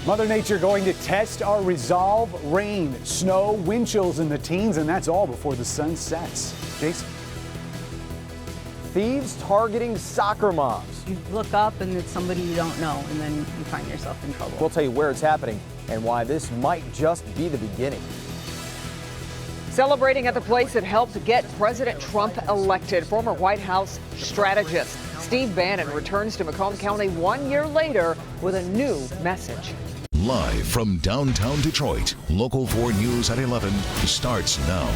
Mother Nature going to test our resolve. Rain, snow, wind chills in the teens, and that's all before the sun sets. Jason. Thieves targeting soccer moms. You look up and it's somebody you don't know, and then you find yourself in trouble. We'll tell you where it's happening and why this might just be the beginning. Celebrating at the place that helped get President Trump elected, former White House strategist Steve Bannon returns to Macomb County 1 year later with a new message. Live from downtown Detroit, Local 4 News at 11 starts now.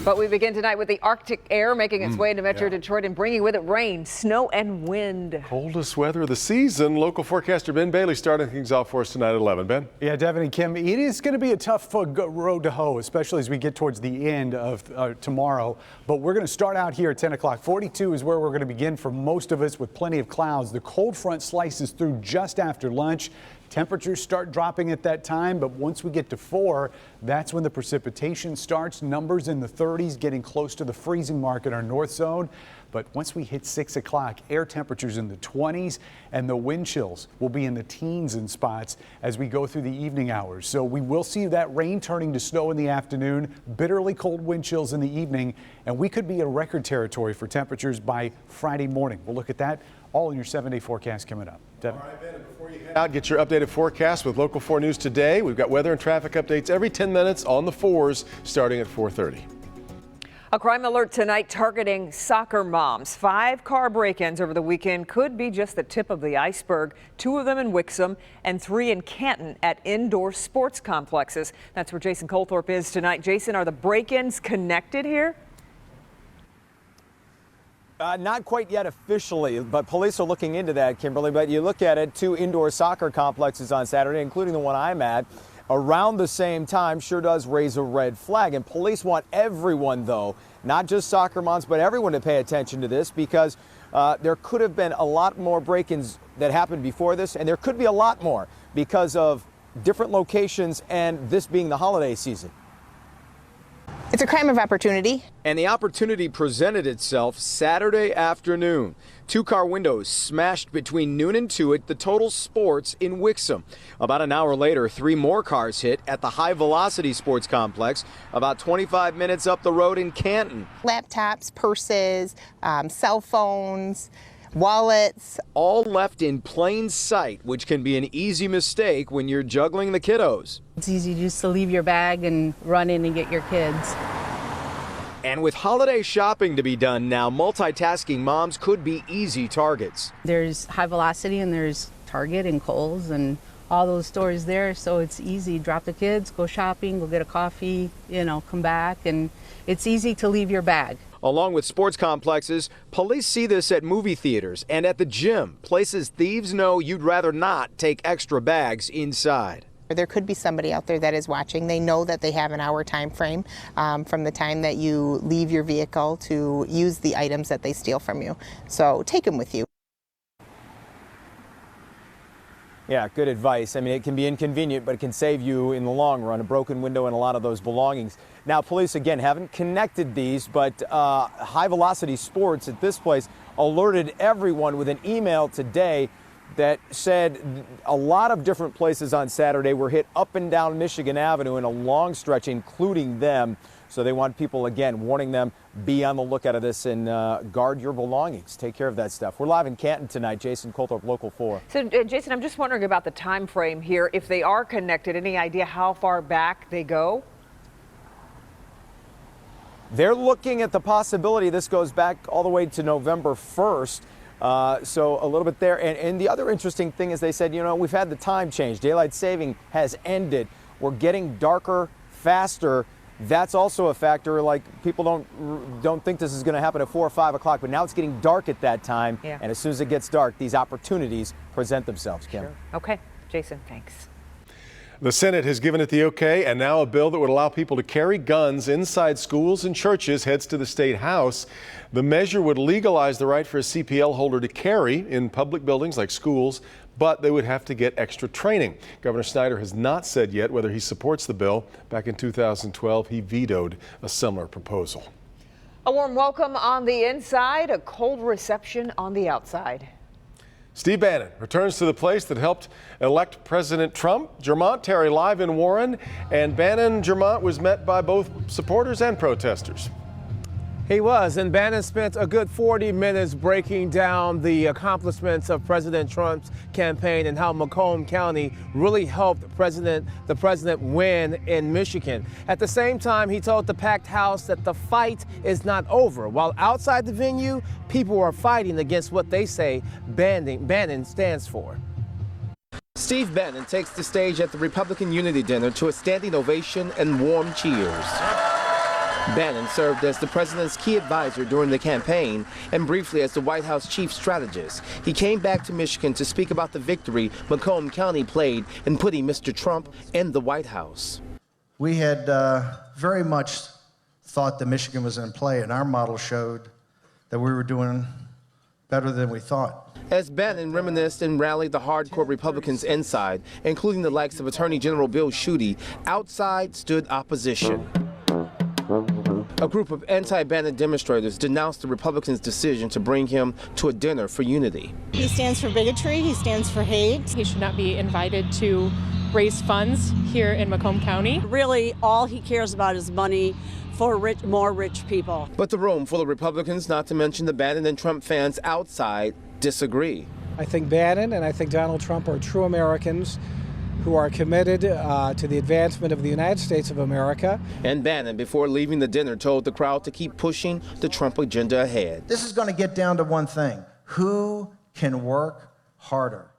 But we begin tonight with the Arctic air making its way into Metro Detroit and bringing with it rain, snow, and wind. Coldest weather of the season. Local forecaster Ben Bailey starting things off for us tonight at 11. Ben? Yeah, Devin and Kim, it is going to be a tough road to hoe, especially as we get towards the end of tomorrow. But we're going to start out here at 10 o'clock. 42 is where we're going to begin for most of us with plenty of clouds. The cold front slices through just after lunch. Temperatures start dropping at that time, but once we get to 4, that's when the precipitation starts. Numbers in the 30s, getting close to the freezing mark in our north zone. But once we hit 6 o'clock, air temperatures in the 20s and the wind chills will be in the teens in spots as we go through the evening hours. So we will see that rain turning to snow in the afternoon, bitterly cold wind chills in the evening, and we could be in record territory for temperatures by Friday morning. We'll look at that all in your 7-day forecast coming up. Devin. All right, Ben, before you head out, get your updated forecast with Local 4 News today. We've got weather and traffic updates every 10 minutes on the 4s starting at 4:30. A crime alert tonight targeting soccer moms. 5 car break-ins over the weekend could be just the tip of the iceberg. 2 of them in Wixom and 3 in Canton at indoor sports complexes. That's where Jason Colthorpe is tonight. Jason, are the break-ins connected here? Not quite yet officially, but police are looking into that, Kimberly. But you look at it, 2 indoor soccer complexes on Saturday, including the one I'm at, around the same time sure does raise a red flag. And police want everyone, though, not just soccer moms, but everyone to pay attention to this because there could have been a lot more break-ins that happened before this, and there could be a lot more because of different locations and this being the holiday season. It's a crime of opportunity. And the opportunity presented itself Saturday afternoon. 2 car windows smashed between noon and 2 at the Total Sports in Wixom. About an hour later, 3 more cars hit at the High Velocity Sports Complex, about 25 minutes up the road in Canton. Laptops, purses, cell phones, wallets. All left in plain sight, which can be an easy mistake when you're juggling the kiddos. It's easy just to leave your bag and run in and get your kids. And with holiday shopping to be done now, multitasking moms could be easy targets. There's High Velocity and there's Target and Kohl's and all those stores there, so it's easy. Drop the kids, go shopping, go get a coffee, come back, and it's easy to leave your bag. Along with sports complexes, police see this at movie theaters and at the gym, places thieves know you'd rather not take extra bags inside. There could be somebody out there that is watching. They know that they have an hour time frame from the time that you leave your vehicle to use the items that they steal from you. So take them with you. Yeah, good advice. I mean, it can be inconvenient, but it can save you in the long run, a broken window and a lot of those belongings. Now, police, again, haven't connected these, but High Velocity Sports at this place alerted everyone with an email today that said a lot of different places on Saturday were hit up and down Michigan Avenue in a long stretch, including them. So they want people, again, warning them, be on the lookout of this and guard your belongings. Take care of that stuff. We're live in Canton tonight. Jason Colthorpe, Local 4. So, Jason, I'm just wondering about the time frame here. If they are connected, any idea how far back they go? They're looking at the possibility this goes back all the way to November 1st. So a little bit there. And the other interesting thing is they said, we've had the time change. Daylight saving has ended. We're getting darker faster. That's also a factor. Like, people don't think this is going to happen at 4 or 5 o'clock, but now it's getting dark at that time. Yeah. And as soon as it gets dark, these opportunities present themselves, Kim. Sure. Okay, Jason, thanks. The Senate has given it the okay, and now a bill that would allow people to carry guns inside schools and churches heads to the State House. The measure would legalize the right for a CPL holder to carry in public buildings like schools, but they would have to get extra training. Governor Snyder has not said yet whether he supports the bill. Back in 2012, he vetoed a similar proposal. A warm welcome on the inside, a cold reception on the outside. Steve Bannon returns to the place that helped elect President Trump. Jermont Terry live in Warren, and Bannon Jermont was met by both supporters and protesters. He was, and Bannon spent a good 40 minutes breaking down the accomplishments of President Trump's campaign and how Macomb County really helped the president win in Michigan. At the same time, he told the packed house that the fight is not over. While outside the venue, people are fighting against what they say Bannon stands for. Steve Bannon takes the stage at the Republican Unity Dinner to a standing ovation and warm cheers. Bannon served as the president's key advisor during the campaign and briefly as the White House chief strategist. He came back to Michigan to speak about the victory Macomb County played in putting Mr. Trump in the White House. We had very much thought that Michigan was in play, and our model showed that we were doing better than we thought. As Bannon reminisced and rallied the hardcore Republicans inside, including the likes of Attorney General Bill Schuette, outside stood opposition. A group of anti-Bannon demonstrators denounced the Republicans' decision to bring him to a dinner for unity. He stands for bigotry, he stands for hate. He should not be invited to raise funds here in Macomb County. Really, all he cares about is money for more rich people. But the room full of Republicans, not to mention the Bannon and Trump fans outside, disagree. I think Bannon and I think Donald Trump are true Americans who are committed to the advancement of the United States of America. And Bannon, before leaving the dinner, told the crowd to keep pushing the Trump agenda ahead. This is going to get down to one thing: who can work harder?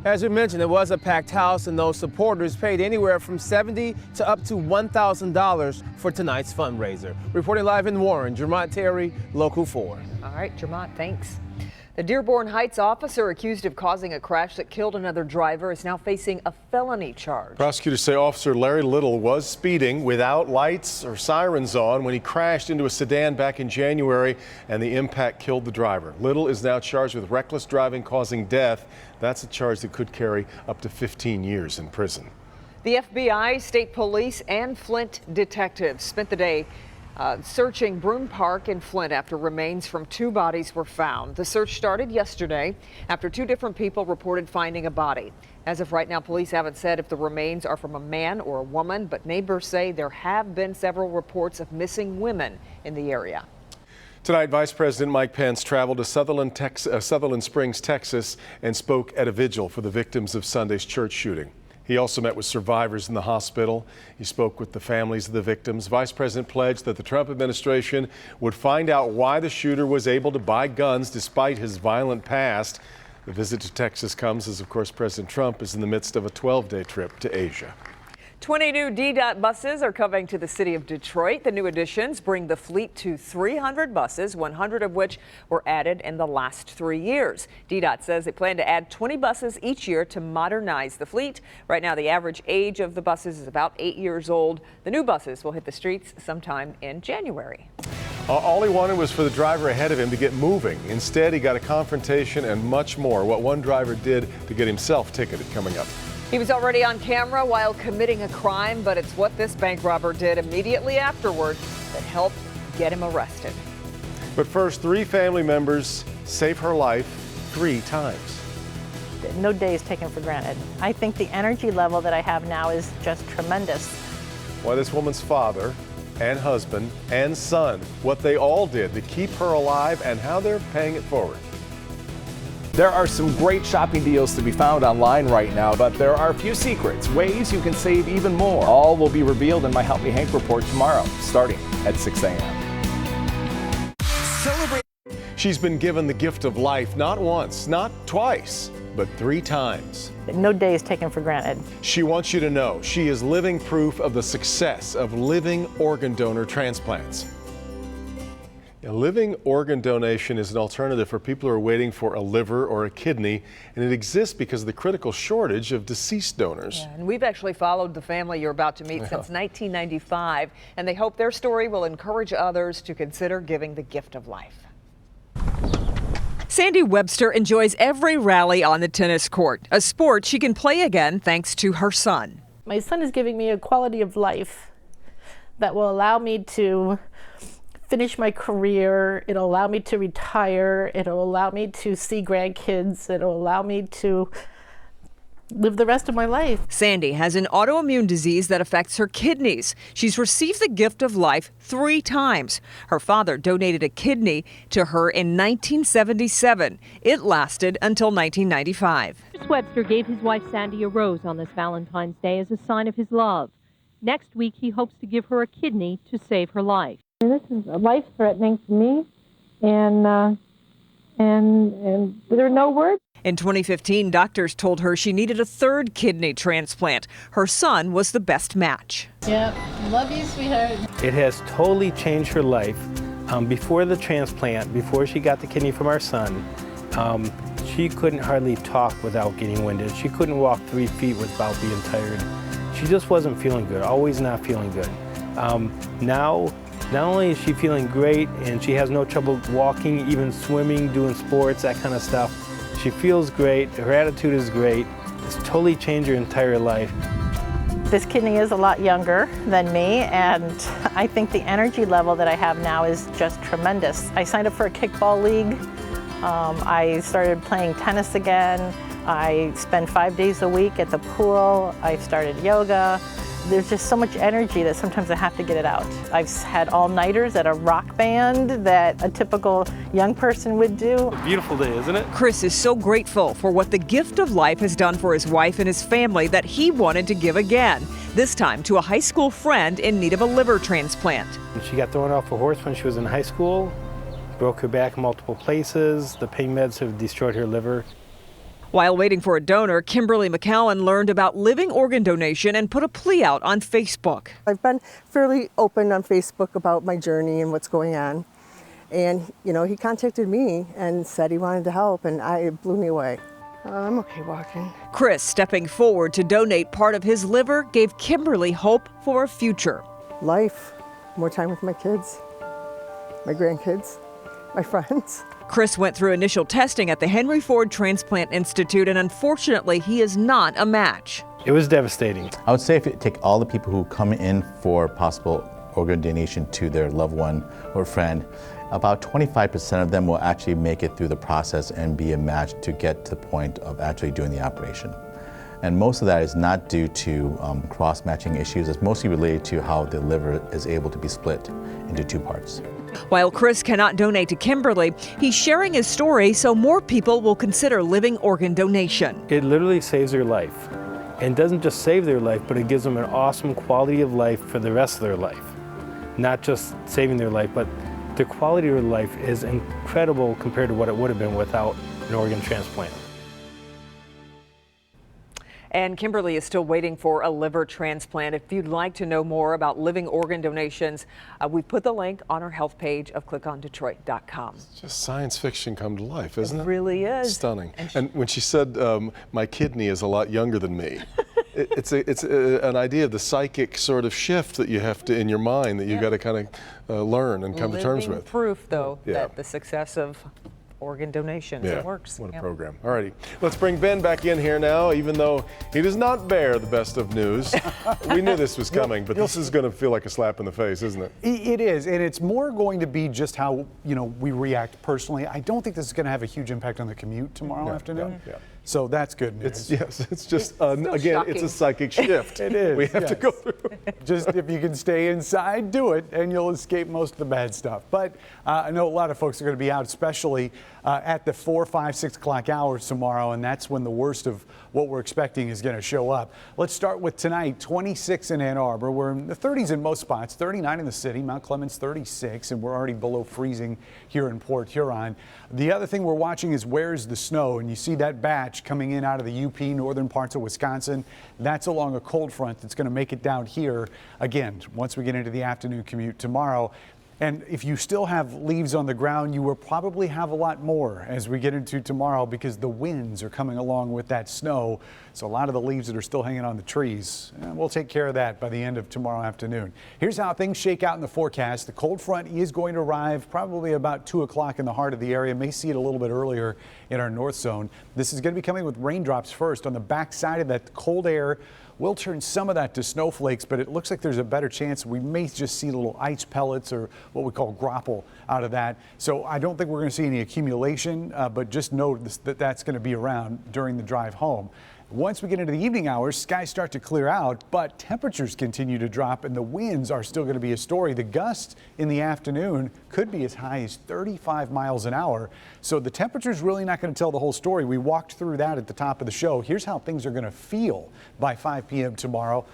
As we mentioned, it was a packed house, and those supporters paid anywhere from $70 to up to $1,000 for tonight's fundraiser. Reporting live in Warren, Jermont Terry, Local 4. All right, Jermont, thanks. The Dearborn Heights officer accused of causing a crash that killed another driver is now facing a felony charge. Prosecutors say Officer Larry Little was speeding without lights or sirens on when he crashed into a sedan back in January, and the impact killed the driver. Little is now charged with reckless driving causing death. That's a charge that could carry up to 15 years in prison. The FBI, state police, and Flint detectives spent the day searching Broome Park in Flint after remains from 2 bodies were found. The search started yesterday after 2 different people reported finding a body. As of right now, police haven't said if the remains are from a man or a woman, but neighbors say there have been several reports of missing women in the area. Tonight, Vice President Mike Pence traveled to Sutherland Springs, Texas, and spoke at a vigil for the victims of Sunday's church shooting. He also met with survivors in the hospital. He spoke with the families of the victims. Vice President pledged that the Trump administration would find out why the shooter was able to buy guns despite his violent past. The visit to Texas comes as, of course, President Trump is in the midst of a 12-day trip to Asia. 20 new DDOT buses are coming to the city of Detroit. The new additions bring the fleet to 300 buses, 100 of which were added in the last 3 years. DDOT says they plan to add 20 buses each year to modernize the fleet. Right now, the average age of the buses is about 8 years old. The new buses will hit the streets sometime in January. All he wanted was for the driver ahead of him to get moving. Instead, he got a confrontation and much more. What one driver did to get himself ticketed coming up. He was already on camera while committing a crime, but it's what this bank robber did immediately afterward that helped get him arrested. But first, 3 family members saved her life 3 times. No day is taken for granted. I think the energy level that I have now is just tremendous. Why this woman's father and husband and son, what they all did to keep her alive and how they're paying it forward. There are some great shopping deals to be found online right now, but there are a few secrets, ways you can save even more. All will be revealed in my Help Me Hank report tomorrow, starting at 6 a.m. She's been given the gift of life not once, not twice, but 3 times. No day is taken for granted. She wants you to know she is living proof of the success of living organ donor transplants. A living organ donation is an alternative for people who are waiting for a liver or a kidney, and it exists because of the critical shortage of deceased donors. Yeah, and we've actually followed the family you're about to meet since 1995, and they hope their story will encourage others to consider giving the gift of life. Sandy Webster enjoys every rally on the tennis court, a sport she can play again thanks to her son. My son is giving me a quality of life that will allow me to finish my career. It'll allow me to retire. It'll allow me to see grandkids. It'll allow me to live the rest of my life. Sandy has an autoimmune disease that affects her kidneys. She's received the gift of life 3 times. Her father donated a kidney to her in 1977. It lasted until 1995. Chris Webster gave his wife Sandy a rose on this Valentine's Day as a sign of his love. Next week, he hopes to give her a kidney to save her life. This is life-threatening to me, and there are no words. In 2015, doctors told her she needed a 3rd kidney transplant. Her son was the best match. Yep, love you, sweetheart. It has totally changed her life. Before the transplant, before she got the kidney from our son, she couldn't hardly talk without getting winded. She couldn't walk 3 feet without being tired. She just wasn't feeling good, always not feeling good. Now, not only is she feeling great and she has no trouble walking, even swimming, doing sports, that kind of stuff, she feels great, her attitude is great. It's totally changed her entire life. This kidney is a lot younger than me, and I think the energy level that I have now is just tremendous. I signed up for a kickball league. I started playing tennis again. I spend 5 days a week at the pool. I started yoga. There's just so much energy that sometimes I have to get it out. I've had all-nighters at a rock band that a typical young person would do. A beautiful day, isn't it? Chris is so grateful for what the gift of life has done for his wife and his family that he wanted to give again, this time to a high school friend in need of a liver transplant. She got thrown off a horse when she was in high school, broke her back in multiple places. The pain meds have destroyed her liver. While waiting for a donor, Kimberly McCowan learned about living organ donation and put a plea out on Facebook. I've been fairly open on Facebook about my journey and what's going on. And, he contacted me and said he wanted to help, and it blew me away. I'm okay walking. Chris, stepping forward to donate part of his liver, gave Kimberly hope for a future. Life, more time with my kids, my grandkids, my friends. Chris went through initial testing at the Henry Ford Transplant Institute, and unfortunately, he is not a match. It was devastating. I would say if you take all the people who come in for possible organ donation to their loved one or friend, about 25% of them will actually make it through the process and be a match to get to the point of actually doing the operation. And most of that is not due to cross-matching issues. It's mostly related to how the liver is able to be split into 2 parts. While Chris cannot donate to Kimberly, he's sharing his story so more people will consider living organ donation. It literally saves their life. And doesn't just save their life, but it gives them an awesome quality of life for the rest of their life. Not just saving their life, but their quality of life is incredible compared to what it would have been without an organ transplant. And Kimberly is still waiting for a liver transplant. If you'd like to know more about living organ donations, we put the link on our health page of clickondetroit.com. It's just science fiction come to life, isn't it? It really is. Stunning. And when she said, my kidney is a lot younger than me, it's an idea of the psychic sort of shift that you have to, in your mind, that you've got to kind of learn and come to terms with. Proof, though, that the success of organ donation. Yeah, it works. what a program. All righty, let's bring Ben back in here now, even though he does not bear the best of news. We knew this was coming, but this is going to feel like a slap in the face, isn't it? It is, and it's more going to be just how we react personally. I don't think this is going to have a huge impact on the commute tomorrow afternoon. Yeah. So that's good news. It's just, again, shocking. it's a psychic shift. It is. We have to go through. Just if you can stay inside, do it, and you'll escape most of the bad stuff. But I know a lot of folks are going to be out, especially at the 4, 5, 6 o'clock hours tomorrow, and that's when the worst of what we're expecting is going to show up. Let's start with tonight, 26 in Ann Arbor. We're in the 30s in most spots, 39 in the city, Mount Clemens 36, and we're already below freezing here in Port Huron. The other thing we're watching is where's the snow, and you see that batch coming in out of the UP, northern parts of Wisconsin. That's along a cold front that's going to make it down here again once we get into the afternoon commute tomorrow. And if you still have leaves on the ground, you will probably have a lot more as we get into tomorrow because the winds are coming along with that snow. So a lot of the leaves that are still hanging on the trees, we'll take care of that by the end of tomorrow afternoon. Here's how things shake out in the forecast. The cold front is going to arrive probably about 2 o'clock in the heart of the area. May see it a little bit earlier in our north zone. This is going to be coming with raindrops first. On the back side of that cold air, we'll turn some of that to snowflakes, but it looks like there's a better chance we may just see little ice pellets or what we call grapple out of that. So I don't think we're going to see any accumulation, but just know that that's going to be around during the drive home. Once we get into the evening hours, skies start to clear out, but temperatures continue to drop and the winds are still going to be a story. The gusts in the afternoon could be as high as 35 miles an hour. So the temperature's really not going to tell the whole story. We walked through that at the top of the show. Here's how things are going to feel by 5 p.m. tomorrow.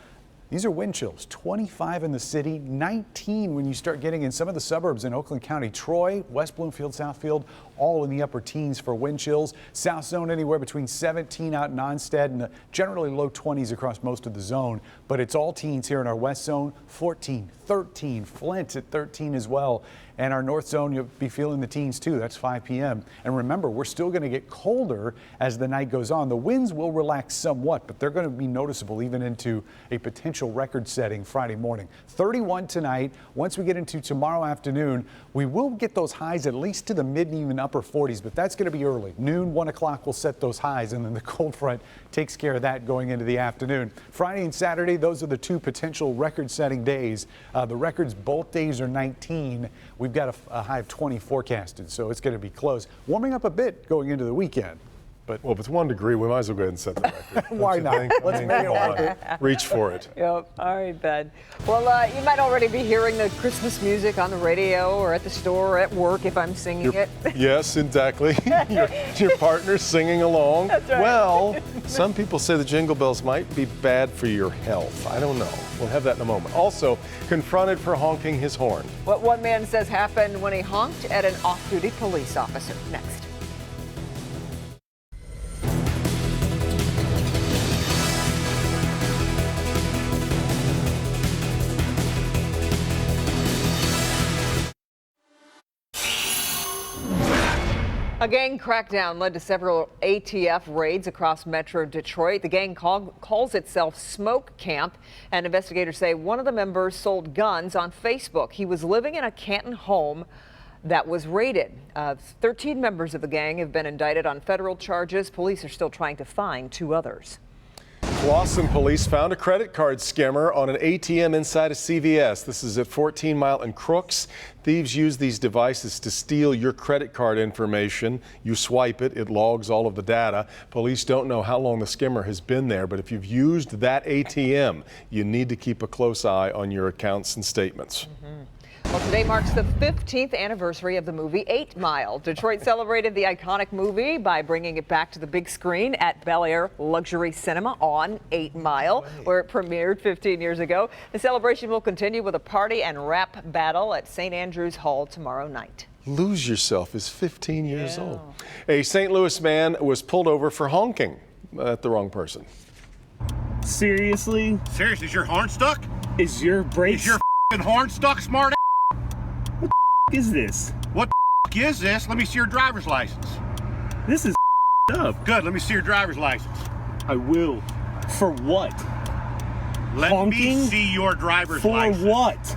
These are wind chills, 25 in the city, 19 when you start getting in some of the suburbs in Oakland County. Troy, West Bloomfield, Southfield, all in the upper teens for wind chills. South zone anywhere between 17 out in Onstead and the generally low 20s across most of the zone. But it's all teens here in our west zone, 14, 13, Flint at 13 as well. And our north zone, you'll be feeling the teens too. That's 5 p.m. And remember, we're still going to get colder as the night goes on. The winds will relax somewhat, but they're going to be noticeable even into a potential record-setting Friday morning. 31 tonight. Once we get into tomorrow afternoon, we will get those highs at least to the mid and even upper 40s, but that's going to be early. Noon, 1 o'clock, we'll set those highs, and then the cold front takes care of that going into the afternoon. Friday and Saturday, those are the two potential record-setting days. The records both days are 19. We've got a high of 20 forecasted, so it's going to be close. Warming up a bit going into the weekend. But well, if it's 1 degree, we might as well go ahead and set the record. Why not? Let's make it work. Reach for it. Yep. All right, Ben. Well, you might already be hearing the Christmas music on the radio or at the store or at work if I'm singing it. Yes, exactly. your partner's singing along. That's right. Well, some people say the jingle bells might be bad for your health. I don't know. We'll have that in a moment. Also, confronted for honking his horn. What one man says happened when he honked at an off-duty police officer. Next. A gang crackdown led to several ATF raids across Metro Detroit. The gang calls itself Smoke Camp, and investigators say one of the members sold guns on Facebook. He was living in a Canton home that was raided. 13 members of the gang have been indicted on federal charges. Police are still trying to find 2 others. Clawson police found a credit card scammer on an ATM inside a CVS. This is at 14 Mile and Crooks. Thieves use these devices to steal your credit card information. You swipe it, it logs all of the data. Police don't know how long the scammer has been there, but if you've used that ATM, you need to keep a close eye on your accounts and statements. Well, today marks the 15th anniversary of the movie 8 Mile. Detroit celebrated the iconic movie by bringing it back to the big screen at Bel Air Luxury Cinema on 8 Mile, where it premiered 15 years ago. The celebration will continue with a party and rap battle at St. Andrews Hall tomorrow night. Lose Yourself is 15 years old. A St. Louis man was pulled over for honking at the wrong person. Seriously? Seriously, is your horn stuck? Is your brakes? Is your horn stuck, smart? What is this? What is this? Let me see your driver's license. This is up. Good, let me see your driver's license. I will. For what? Let Honking? me see your driver's license. For what?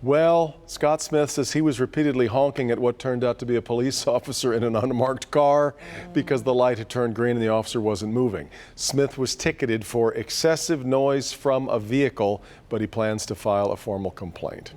Well, Scott Smith says he was repeatedly honking at what turned out to be a police officer in an unmarked car because the light had turned green and the officer wasn't moving. Smith was ticketed for excessive noise from a vehicle, but he plans to file a formal complaint.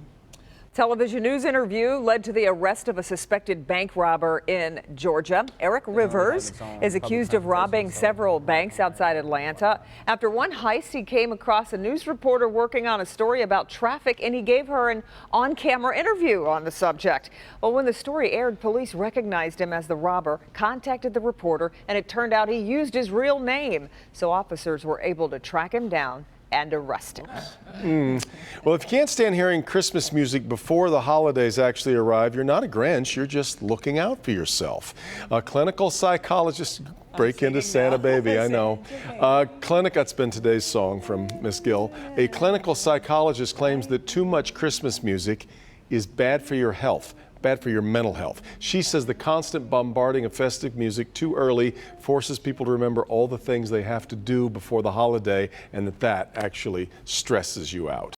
Television news interview led to the arrest of a suspected bank robber in Georgia. Eric Rivers is accused of robbing several banks outside Atlanta. After one heist, he came across a news reporter working on a story about traffic, and he gave her an on-camera interview on the subject. Well, when the story aired, police recognized him as the robber, contacted the reporter, and it turned out he used his real name. So officers were able to track him down and arrest him. Well, if you can't stand hearing Christmas music before the holidays actually arrive, you're not a Grinch, you're just looking out for yourself. A clinical psychologist, break into Santa Baby, I know. That's been today's song from Miss Gill. A clinical psychologist claims that too much Christmas music is bad for your health, bad for your mental health. She says the constant bombarding of festive music too early forces people to remember all the things they have to do before the holiday, and that actually stresses you out.